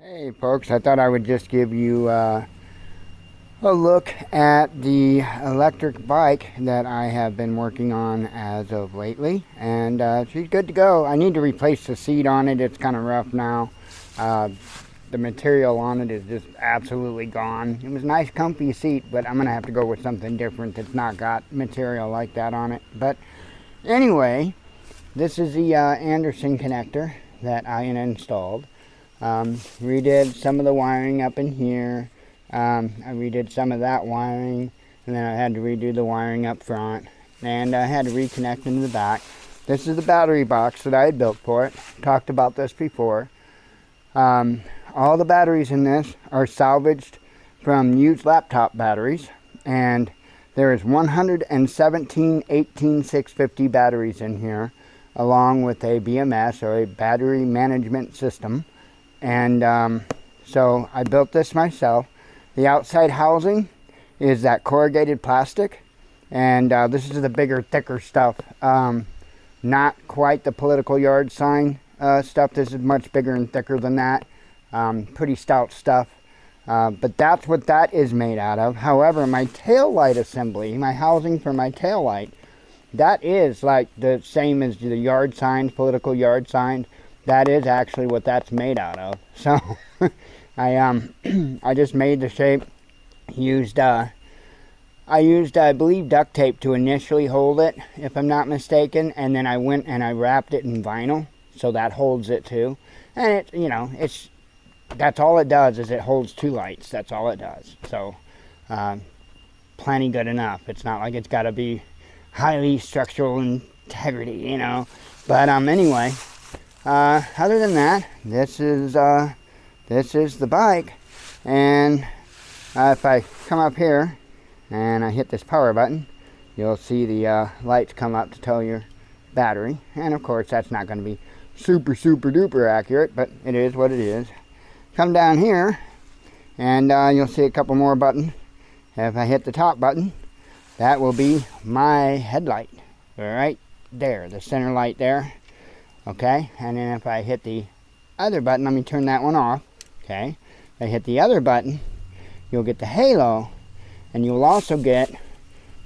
Hey folks, I thought I would just give you a look at the electric bike that I have been working on as of lately, and she's good to go. I need to replace the seat on it. It's kind of rough now. The material on it is just absolutely gone. It was a nice comfy seat, but I'm gonna have to go with something different that's not got material like that on it. But anyway, this is the Anderson connector that I installed. Redid some of the wiring up in here. I redid some of that wiring, and then I had to redo the wiring up front, and I had to reconnect into the back. This is the battery box that I had built for it. Talked about this before. All the batteries in this are salvaged from used laptop batteries, and there is 117 18650 batteries in here, along with a BMS, or a battery management system. And so I built this myself. The outside housing is that corrugated plastic, and this is the bigger, thicker stuff. Not quite the political yard sign stuff. This is much bigger and thicker than that. Pretty stout stuff. But that's what that is made out of. However, my tail light assembly, my housing for my tail light, that is like the same as the yard signs, political yard signs. That is actually what that's made out of. So I just made the shape. I used I believe duct tape to initially hold it, if I'm not mistaken, and then I went and I wrapped it in vinyl, so that holds it too. And it, you know, that's all it does, is it holds two lights. That's all it does. So plenty good enough. It's not like it's got to be highly structural integrity, you know. But anyway. Other than that, this is the bike, and if I come up here and I hit this power button, you'll see the lights come up to tell your battery. And of course, that's not going to be super duper accurate, but it is what it is. Come down here, and you'll see a couple more buttons. If I hit the top button, that will be my headlight right there, the center light there. Okay, and then if I hit the other button, let me turn that one off. Okay, if I hit the other button, you'll get the halo, and you'll also get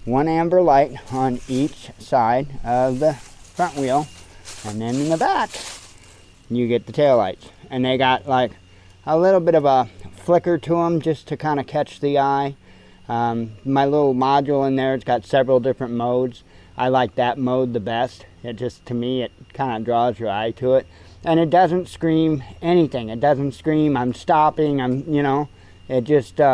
one amber light on each side of the front wheel, and then in the back, you get the tail lights. And they got like a little bit of a flicker to them just to kind of catch the eye. My little module in there, it's got several different modes. I like that mode the best. It just, to me, it kind of draws your eye to it. And it doesn't scream anything. It doesn't scream, I'm stopping, you know. It just, you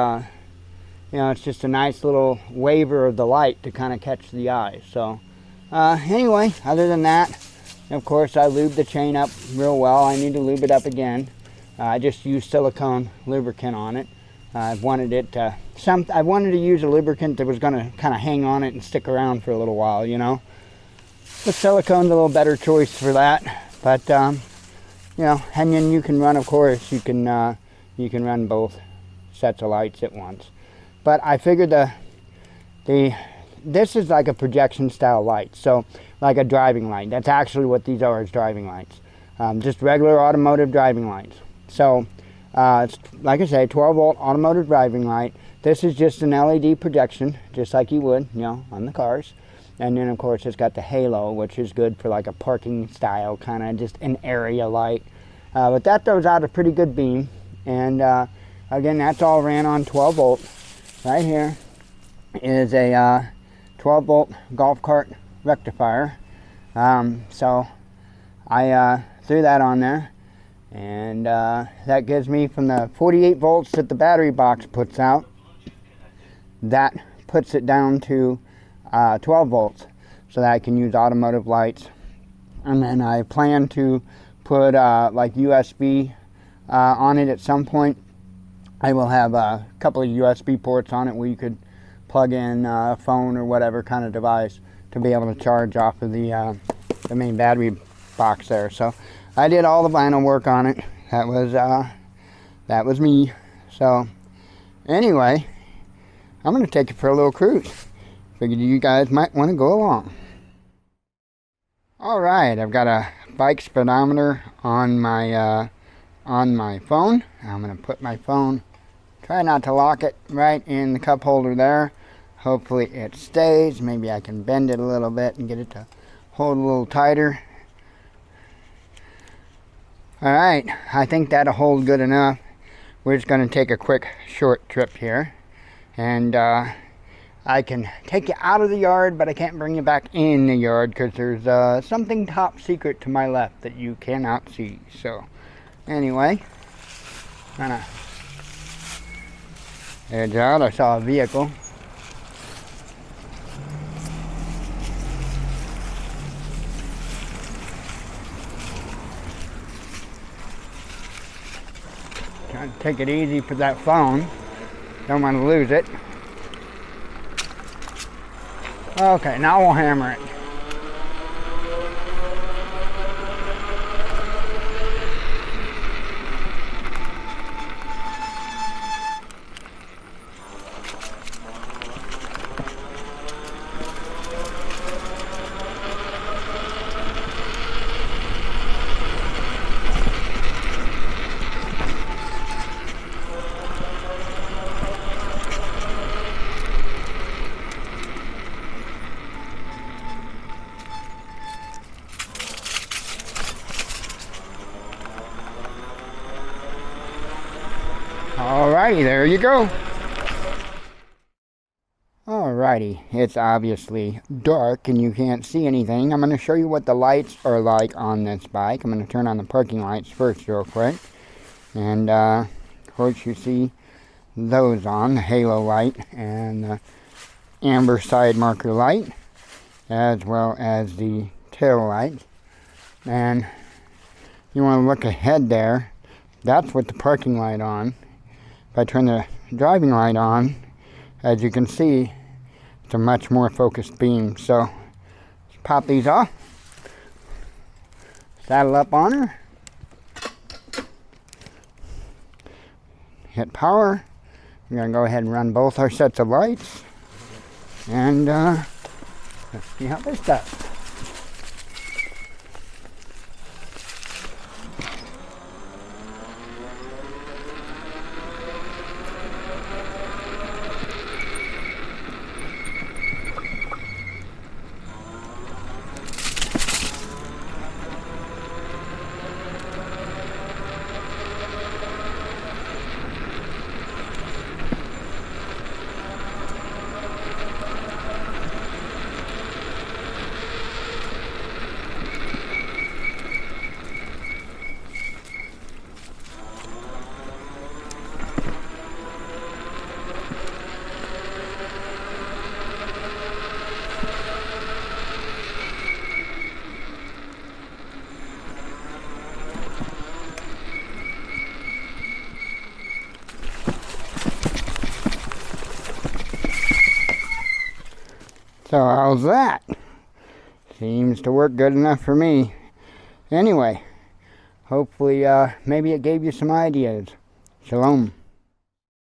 know, it's just a nice little waver of the light to kind of catch the eye. So, anyway, other than that, of course, I lubed the chain up real well. I need to lube it up again. I just used silicone lubricant on it. I wanted to use a lubricant that was going to kind of hang on it and stick around for a little while, you know. But silicone's a little better choice for that. But you know, and then you can run, of course, you can run both sets of lights at once. But I figured this is like a projection style light, so like a driving light. That's actually what these are, is driving lights. Just regular automotive driving lights. So it's, like I say, 12 volt automotive driving light. This is just an LED projection, just like you would, you know, on the cars. And then, of course, it's got the halo, which is good for like a parking style, kind of just an area light. But that throws out a pretty good beam. And again, that's all ran on 12 volt. Right here is a 12 volt golf cart rectifier. So I threw that on there. And that gives me, from the 48 volts that the battery box puts out, that puts it down to 12 volts, so that I can use automotive lights. And then I plan to put like USB on it at some point. I will have a couple of USB ports on it where you could plug in a phone or whatever kind of device to be able to charge off of the main battery box there. So I did all the vinyl work on it. That was me. So anyway, I'm going to take it for a little cruise. Figured you guys might want to go along. Alright, I've got a bike speedometer on my on my phone. I'm going to put my phone, try not to lock it, right in the cup holder there. Hopefully it stays. Maybe I can bend it a little bit and get it to hold a little tighter. Alright, I think that'll hold good enough. We're just going to take a quick short trip here. And I can take you out of the yard, but I can't bring you back in the yard because there's something top secret to my left that you cannot see. So anyway, kind of edge out. I saw a vehicle. Trying to take it easy for that phone. Don't want to lose it. Okay, now we'll hammer it. Alrighty, there you go. Alrighty, it's obviously dark and you can't see anything. I'm going to show you what the lights are like on this bike. I'm going to turn on the parking lights first real quick. And of course you see those on, the halo light and the amber side marker light, as well as the tail light. And you want to look ahead there. That's with the parking light on. If I turn the driving light on, as you can see, it's a much more focused beam. So let's pop these off, saddle up on her, hit power. We're going to go ahead and run both our sets of lights, and let's see how this does. So how's that? Seems to work good enough for me. Anyway, hopefully maybe it gave you some ideas. Shalom.